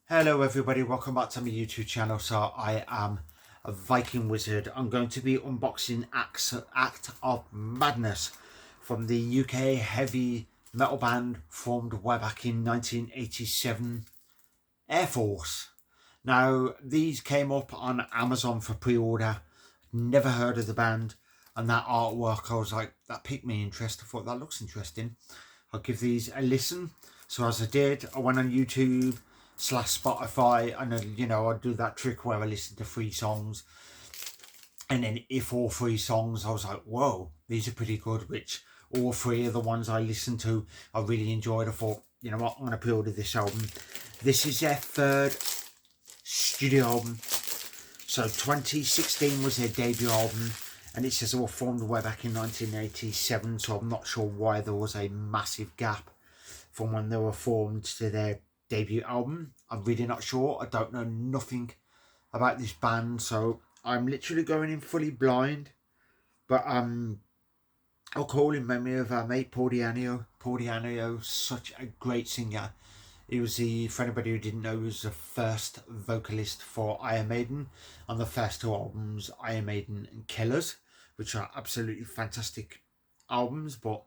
Hello everybody, welcome back to my YouTube channel. So I am a Viking Wizard. I'm going to be unboxing Act of Madness from the UK heavy metal band formed way back in 1987, Airforce. Now these came up on Amazon for pre-order. Never heard of the band, and that artwork, I was like, that piqued me interest. I thought that looks interesting. I'll give these a listen. So as I did, I went on YouTube / Spotify, and I do that trick where I listen to 3 songs, and then if all 3 songs I was like, whoa, these are pretty good, which all 3 of the ones I listened to I really enjoyed. I thought, you know what, I'm going to pre-order this album. This is their 3rd studio album. So 2016 was their debut album, and it says they were formed way back in 1987, so I'm not sure why there was a massive gap from when they were formed to their debut album. I'm really not sure. I don't know nothing about this band, so I'm literally going in fully blind. But I'll call in memory of our mate Paul Di'Anio. Paul Di'Anio, such a great singer. He was for anybody who didn't know, he was the first vocalist for Iron Maiden on the first 2 albums, Iron Maiden and Killers, which are absolutely fantastic albums. But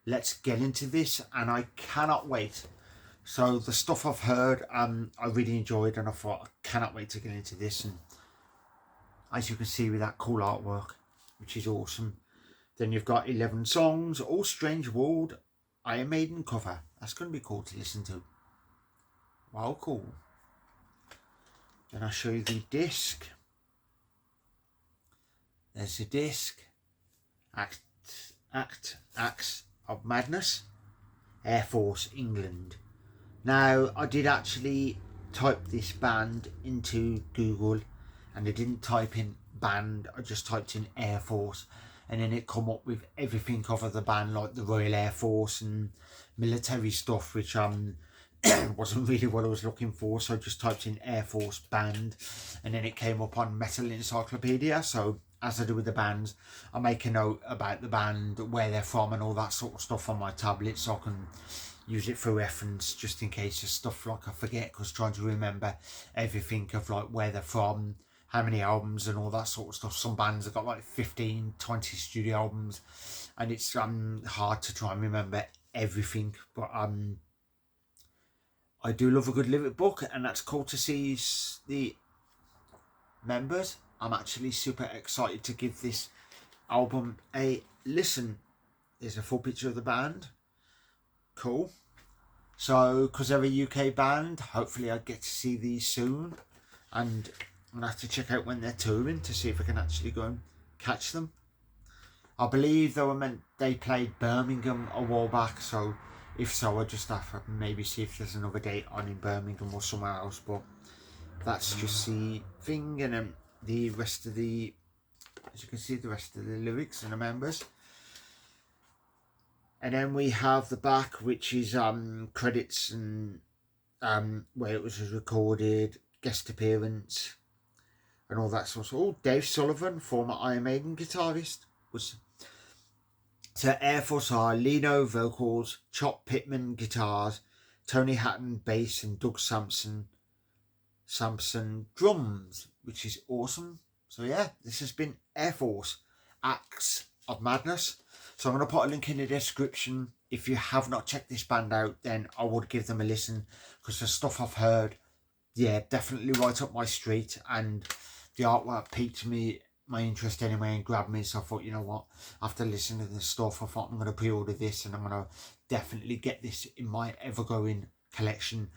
let's get into this, and I cannot wait. So the stuff I've heard, I really enjoyed, and I thought I cannot wait to get into this. And as you can see with that cool artwork, which is awesome. Then you've got 11 songs, all Strange World, Iron Maiden cover. That's going to be cool to listen to. Wow, cool. Then I'll show you the disc. There's the disc. Acts of Madness, Airforce, England. Now, I did actually type this band into Google, and I didn't type in band, I just typed in Airforce, and then it come up with everything of the band, like the Royal Air Force and military stuff, which wasn't really what I was looking for. So I just typed in Airforce band, and then it came up on Metal Encyclopedia. So as I do with the bands, I make a note about the band, where they're from, and all that sort of stuff on my tablet, so I can use it for reference, just in case of stuff like I forget, because trying to remember everything of like where they're from, how many albums and all that sort of stuff. Some bands have got like 15, 20 studio albums, and it's hard to try and remember everything. But I do love a good lyric book, and that's cool to see the members. I'm actually super excited to give this album a listen. There's a full picture of the band. Cool. So because they're a UK band, hopefully I get to see these soon, and I'm gonna have to check out when they're touring to see if I can actually go and catch them. I believe they played Birmingham a while back, so if so, I just have to maybe see if there's another date on in Birmingham or somewhere else. But that's just the thing. And then the rest of the, as you can see, the rest of the lyrics and the members. And then we have the back, which is credits and where it was recorded, guest appearance, and all that sort of stuff. Oh, Dave Sullivan, former Iron Maiden guitarist, was. So Airforce are Lino vocals, Chop Pittman guitars, Tony Hatton bass, and Doug Sampson drums, which is awesome. So yeah, this has been Airforce, Acts of Madness. So I'm going to put a link in the description. If you have not checked this band out, then I would give them a listen, because the stuff I've heard, yeah, definitely right up my street, and the artwork piqued my interest anyway and grabbed me. So I thought, you know what, after listening to this stuff, I thought I'm going to pre-order this, and I'm going to definitely get this in my ever-growing collection.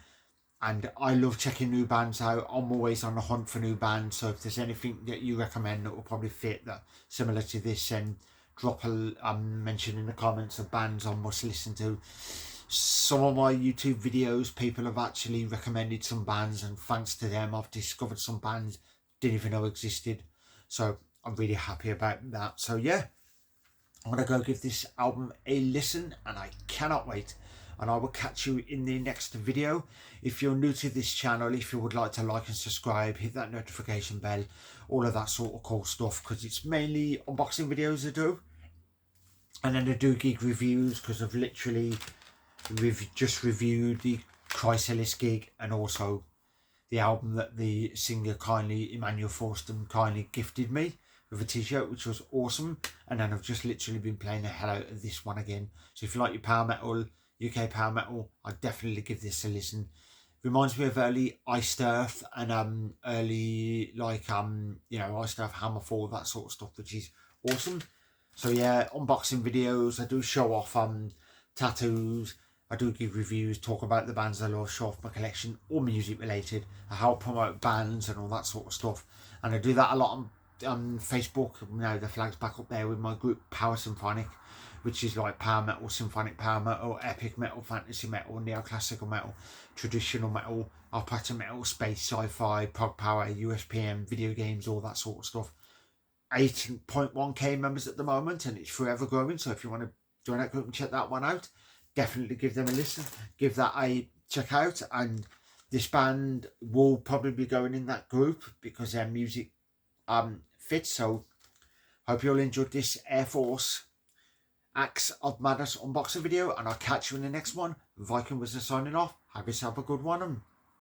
And I love checking new bands out. I'm always on the hunt for new bands, so if there's anything that you recommend that will probably fit that similar to this, then drop a mention in the comments of bands I must listen to. Some of my YouTube videos, people have actually recommended some bands, and thanks to them I've discovered some bands didn't even know existed. So I'm really happy about that. So yeah, I'm going to go give this album a listen, and I cannot wait. And I will catch you in the next video. If you're new to this channel, if you would like to like and subscribe, hit that notification bell, all of that sort of cool stuff, because it's mainly unboxing videos I do. And then I do gig reviews, because I've literally just reviewed the Chrysalis gig, and also the album that the singer kindly, Emmanuel Forston, kindly gifted me with a t-shirt, which was awesome. And then I've just literally been playing the hell out of this one again. So if you like your power metal, UK power metal, I'd definitely give this a listen. Reminds me of early Iced Earth and early Iced Earth, Hammerfall, that sort of stuff, which is awesome. So yeah, unboxing videos. I do show off tattoos. I do give reviews, talk about the bands I love, show off my collection, all music related. I help promote bands and all that sort of stuff. And I do that a lot on Facebook. Now the flag's back up there with my group Power Symphonic, which is like power metal, symphonic power metal, epic metal, fantasy metal, neoclassical metal, traditional metal, opera metal, space, sci-fi, prog power, USPM, video games, all that sort of stuff. 8.1k members at the moment, and it's forever growing. So if you want to join that group and check that one out, definitely give them a listen, give that a check out. And this band will probably be going in that group because their music fits. So hope you all enjoyed this Airforce Acts of Madness unboxing video, and I'll catch you in the next one. Viking was signing off. Have yourself a good one.